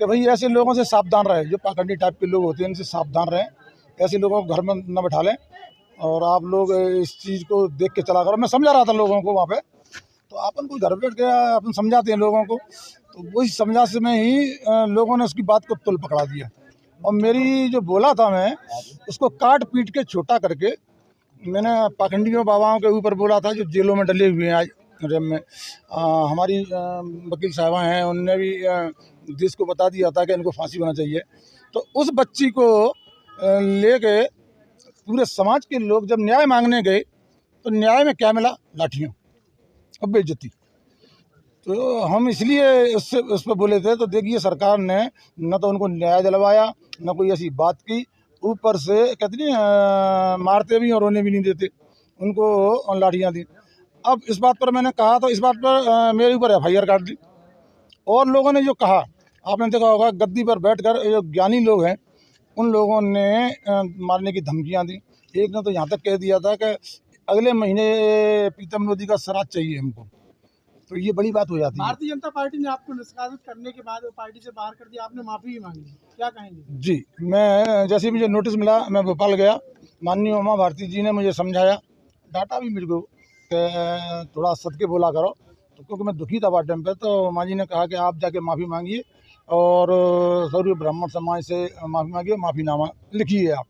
कि भाई ऐसे लोगों से सावधान रहे, जो पाखंडी टाइप के लोग होते हैं इनसे सावधान रहें, ऐसे लोगों को घर में न बैठा लें। और आप लोग इस चीज़ को देख के चला करो। मैं समझा रहा था लोगों को वहाँ पे, तो अपन को घर बैठ के अपन समझाते हैं लोगों को, तो वही समझा से में ही लोगों ने उसकी बात को तुल पकड़ा दिया। और मेरी जो बोला था मैं उसको काट पीट के छोटा करके मैंने पाखंडियों बाबाओं के ऊपर बोला था जो जेलों में डले हुए हैं आज रेम में। हमारी वकील साहबा हैं, उनने भी देश को बता दिया था कि इनको फांसी होना चाहिए। तो उस बच्ची को लेके पूरे समाज के लोग जब न्याय मांगने गए तो न्याय में क्या मिला? लाठियों और बेइज्जती। तो हम इसलिए उससे उस पर बोले थे। तो देखिए सरकार ने न तो उनको न्याय दिलवाया, न कोई ऐसी बात की, ऊपर से कहते नहीं मारते भी और रोने भी नहीं देते, उनको लाठियाँ दी। अब इस बात पर मैंने कहा तो इस बात पर मेरे ऊपर FIR काट दी। और लोगों ने जो कहा, आपने देखा होगा गद्दी पर बैठकर जो ज्ञानी लोग हैं उन लोगों ने मारने की धमकियाँ दी। एक ने तो यहाँ तक कह दिया था कि अगले महीने प्रीतम लोधी का श्राद्ध चाहिए हमको। तो ये बड़ी बात हो जाती है। भारतीय जनता पार्टी ने आपको निष्कासित करने के बाद पार्टी से बाहर कर दिया, आपने माफी भी मांगी, क्या कहेंगे? जी, मैं जैसे मुझे नोटिस मिला मैं भोपाल गया, माननीय उमा भारती जी ने मुझे समझाया, डांटा भी मेरे को कि थोड़ा सदके बोला करो। तो क्योंकि मैं दुखी था वार्ड टाइम पर, तो माँ जी ने कहा कि आप जाके माफ़ी मांगिए और सौर्य ब्राह्मण समाज से माफ़ी मांगिए, माफ़ीनामा लिखिए आप।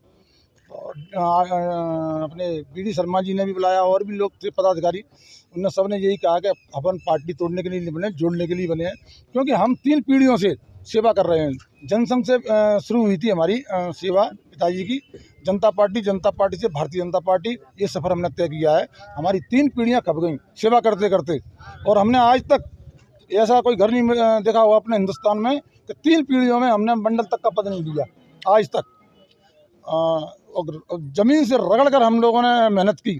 अपने BD शर्मा जी ने भी बुलाया और भी लोग थे पदाधिकारी, उनने सब ने यही कहा कि अपन पार्टी तोड़ने के लिए नहीं बने, जोड़ने के लिए बने हैं। क्योंकि हम 3 पीढ़ियों से सेवा कर रहे हैं। जनसंघ से शुरू हुई थी हमारी सेवा पिताजी की, जनता पार्टी से भारतीय जनता पार्टी, ये सफ़र हमने तय किया है। हमारी 3 पीढ़ियाँ खप गई सेवा करते करते, और हमने आज तक ऐसा कोई घर नहीं देखा हुआ अपने हिंदुस्तान में कि 3 पीढ़ियों में हमने मंडल तक का पद नहीं लिया आज तक। और ज़मीन से रगड़ कर हम लोगों ने मेहनत की,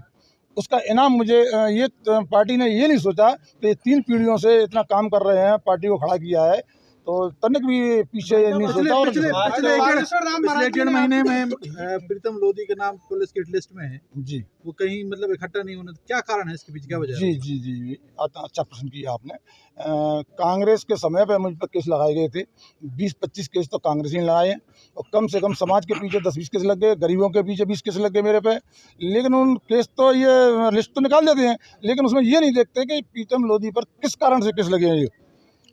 उसका इनाम मुझे ये पार्टी ने ये नहीं सोचा कि 3 पीढ़ियों से इतना काम कर रहे हैं, पार्टी को खड़ा किया है, तो तनिक भी पीछे नहीं सोचा। और पिछले 1.5 महीने में प्रीतम लोधी का नाम पुलिस की लिस्ट में है जी, वो कहीं मतलब इकट्ठा नहीं होने, क्या कारण है इसके पीछे, क्या वजह है? जी जी जी, अच्छा प्रश्न किया आपने। कांग्रेस के समय पे मुझ पर केस लगाए गए थे, 20-25 केस तो कांग्रेस ने लगाए हैं, और कम से कम समाज के पीछे 10-20 केस लग गए, गरीबों के पीछे 20 केस लग गए मेरे पे। लेकिन उन केस तो ये लिस्ट तो निकाल देते हैं, लेकिन उसमें ये नहीं देखते कि प्रीतम लोधी पर किस कारण से केस लगे हैं ये।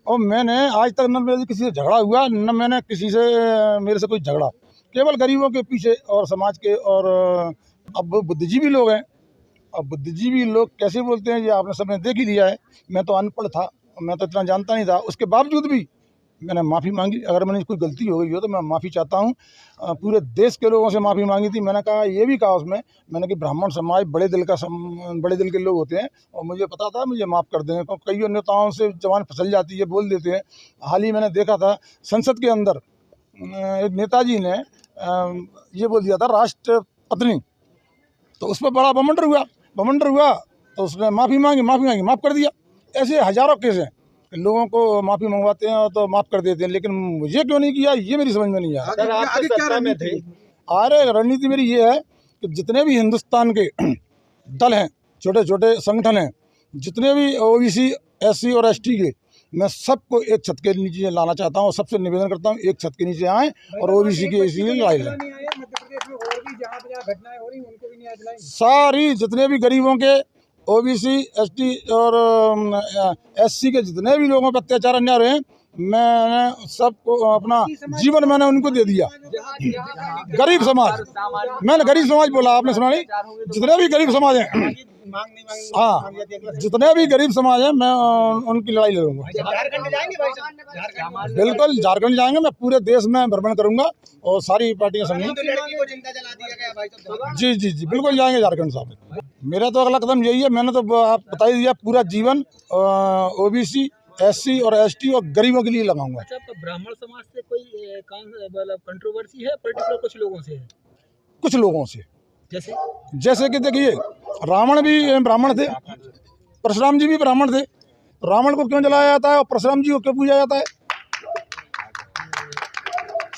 और मैंने आज तक न मेरे किसी से झगड़ा हुआ, न मैंने किसी से मेरे से कोई झगड़ा, केवल गरीबों के पीछे और समाज के। और अब बुद्धिजीवी लोग हैं, अब बुद्धिजीवी लोग कैसे बोलते हैं ये आपने सबने देख ही लिया है। मैं तो अनपढ़ था, मैं तो इतना जानता नहीं था, उसके बावजूद भी मैंने माफ़ी मांगी। अगर मैंने कोई गलती हो गई हो तो मैं माफ़ी चाहता हूँ। पूरे देश के लोगों से माफ़ी मांगी थी। मैंने कहा, ये भी कहा उसमें मैंने कि ब्राह्मण समाज बड़े दिल के लोग होते हैं, और मुझे पता था मुझे माफ़ कर देंगे, क्योंकि कई नेताओं से जबान फिसल जाती है, बोल देते हैं। हाल ही मैंने देखा था संसद के अंदर एक नेताजी ने ये बोल दिया था राष्ट्रपत्नी, तो उस पर बड़ा बवंडर हुआ, तो उसने माफ़ी मांगी, माफ़ कर दिया। ऐसे हज़ारों केस हैं, लोगों को माफ़ी मंगवाते हैं तो माफ़ कर देते हैं, लेकिन मुझे क्यों नहीं किया ये मेरी समझ में नहीं आया। आगे क्या रणनीति थे? अरे रणनीति मेरी ये है कि जितने भी हिंदुस्तान के दल हैं, छोटे छोटे संगठन हैं, जितने भी OBC SC और ST के, मैं सबको एक छत के नीचे लाना चाहता हूँ। सबसे निवेदन करता हूँ एक छत के नीचे आएँ और OBC की SC लड़ाई लें। सारी जितने भी गरीबों के, OBC ST और SC के जितने भी लोगों पर अत्याचार अन्याय रहे हैं, मैंने सबको अपना जीवन मैंने उनको दे दिया। गरीब समाज, मैंने गरीब समाज बोला, आपने सुना नहीं? जितने भी गरीब समाज हैं, हाँ, जितने भी गरीब समाज हैं मैं उनकी लड़ाई लड़ूंगा। बिल्कुल झारखंड जाएंगे, मैं पूरे देश में भ्रमण करूंगा और सारी पार्टियां समझेंगी। जी जी जी, बिल्कुल जाएंगे झारखंड साहब। मेरा तो अगला कदम यही है, मैंने तो आप बता ही दिया, पूरा जीवन OBC SC और ST और गरीबों के लिए लगाऊंगा। अच्छा, आपका ब्राह्मण समाज से कोई मतलब कंट्रोवर्सी है पर्टिकुलर कुछ लोगों से है? कुछ लोगों से, जैसे कि देखिए रावण भी ब्राह्मण थे, परशुराम जी भी ब्राह्मण थे, रावण को क्यों जलाया जाता है और परशुराम जी को क्यों पूजा जाता है?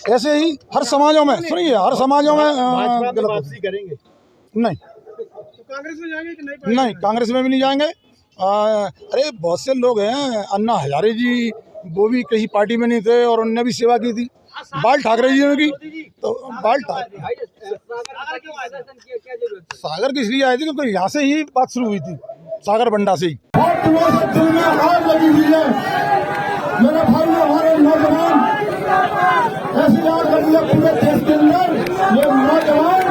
ऐसे ही हर समाजों में, सुनिए, हर समाजों में करेंगे नहीं, तो कांग्रेस में जाएंगे कि नहीं, कांग्रेस में भी नहीं जाएंगे। अरे बहुत से लोग हैं, अन्ना हजारे जी वो भी कहीं पार्टी में नहीं थे और उनने भी सेवा की थी। बाल ठाकरे जी की, तो बाल सागर की इसलिए आई थी क्योंकि यहाँ से ही बात शुरू हुई थी, सागर बंडा से ही। दिल में आग लगी हुई है मेरे भाई, हमारे नौजवान ऐसी आग लगी है पूरे देश के अंदर। ये नौजवान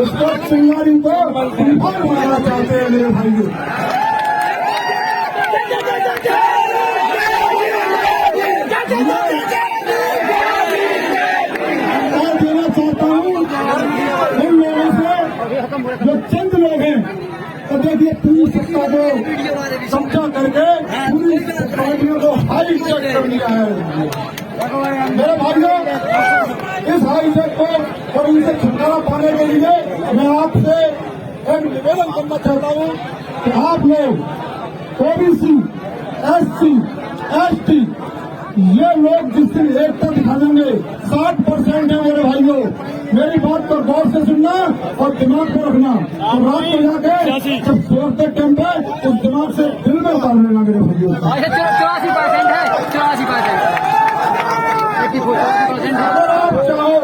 उसको चिंगारी को बनाना चाहते हैं मेरे भाइयों। देना चाहता हूँ इन लोगों से जो चंद लोग हैं, तो देखिए पूरी सत्ता को समझा करके पूरी पार्टियों को हाईजैक कर दिया है मेरे भाइयों। इस हाईजैक को और इनसे छुटकारा पाने के लिए मैं आपसे एक निवेदन करना चाहता हूँ कि आप लोग ओबीसी, एससी, एसटी ये लोग जिस दिन एकता दिखा देंगे 60% है मेरे भाइयों। मेरी बात को गौर से सुनना और दिमाग को रखना, और रात को जाके जब सोचते टाइम पे उस दिमाग से दिल में उतार लेना मेरे भाइयों। 84% है, 84%। अगर आप चाहो,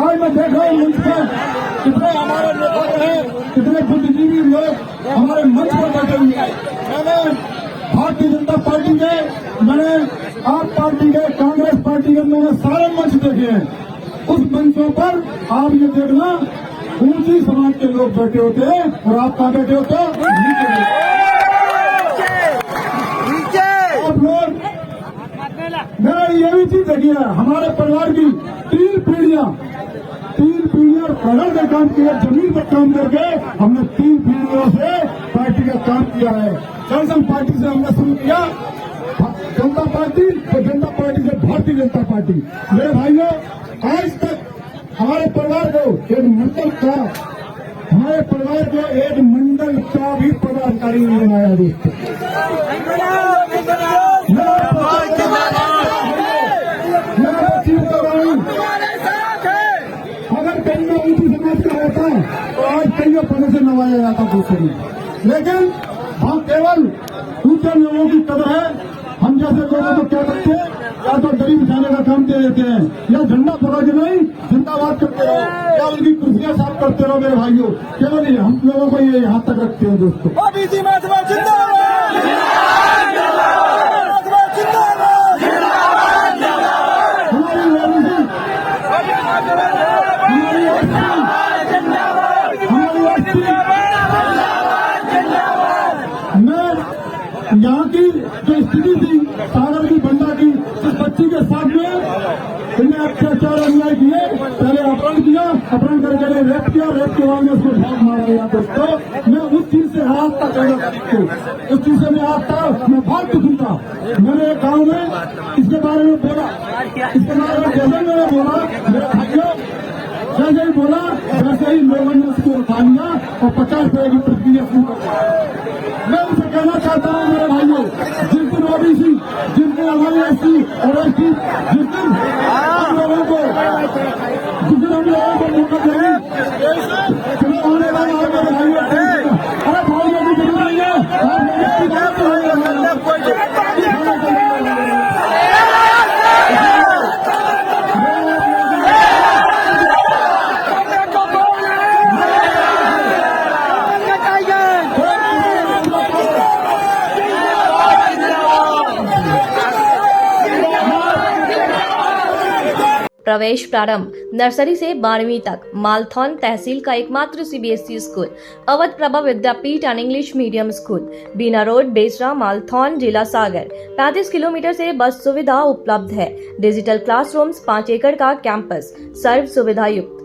आज मैं देख रहा हूँ मंच पर कितने हमारे नेता हैं, कितने बुद्धिजीवी लोग हमारे मंच पर बैठे हुए हैं। मैंने भारतीय जनता पार्टी के, मैंने आप पार्टी के, कांग्रेस पार्टी के, मैंने सारे मंच देखे हैं। उस मंचों पर आप ये देखना ऊंची समाज के लोग बैठे होते हैं और आप कहाँ बैठे होते हो? नीचे। आप लोग मेरा ये भी चीज देखिए, हमारे परिवार की 3 पीढ़ियां कलर का काम किया, जमीन पर काम करके हमने 3 पीढ़ियों से पार्टी का काम किया है। जनसंघ पार्टी से हमने शुरू किया जनता पार्टी, तो जनता पार्टी से भारतीय जनता पार्टी। मेरे भाइयों, आज तक हमारे परिवार को एक मंडल का भी पदाधिकारी नहीं बनाया दोस्तों। अगर कहीं में ऊंची समाज का होता तो आज कई पदों से नवाया जाता दूसरी, लेकिन हम केवल ऊंचे लोगों की कदर है। हम जैसे लोगों को क्या करते हैं, या तो गरीब उठाने का काम दे देते हैं, या झंडा पकड़ के नहीं जिंदाबाद करते रहो, या उनकी कुर्सियां साफ करते रहो मेरे भाइयों। केवल ये हम लोगों को ये यहाँ तक रखते हैं दोस्तों। यहाँ की जो स्थिति थी सागर की, बंडा की, इस बच्ची के साथ में इन्हें अत्याचार अन्याय किए। पहले अपहरण किया, अपहरण करके रेप किया, रेप के बाद में उसको भाग मारा गया दोस्तों। मैं उस चीज से आज तक उस चीज से मैं आज तक मैं बहुत दुखी था। मैंने एक गाँव में इसके बारे में बोला, इसके बारे में जैसे मैंने बोला मेरे भाइयों, जैसे ही बोला वैसे ही लोगों ने उसको उठा लिया और 50 रुपए की प्रक्रिया शुरू कर दी। मैं उनसे कहना चाहता हूँ मेरे भाइयों, जिस दिन ओबीसी, जिस दिन हमारे एससी और एसटी, जिस दिन हम लोगों को मौका देंगे, चुनाव आने वाला है मेरे भाइयों। अरे भाइयों की जरूरत नहीं है, आप प्रवेश प्रारंभ नर्सरी से 12वीं तक मालथौन तहसील का एकमात्र CBSE school Awadh Prabha Vidyapeeth and English medium school, Bina road, Besra, Malthone, जिला सागर। 35 किलोमीटर से बस सुविधा उपलब्ध है। डिजिटल क्लासरूम्स, 5 एकड़ का कैंपस, सर्व सुविधा युक्त।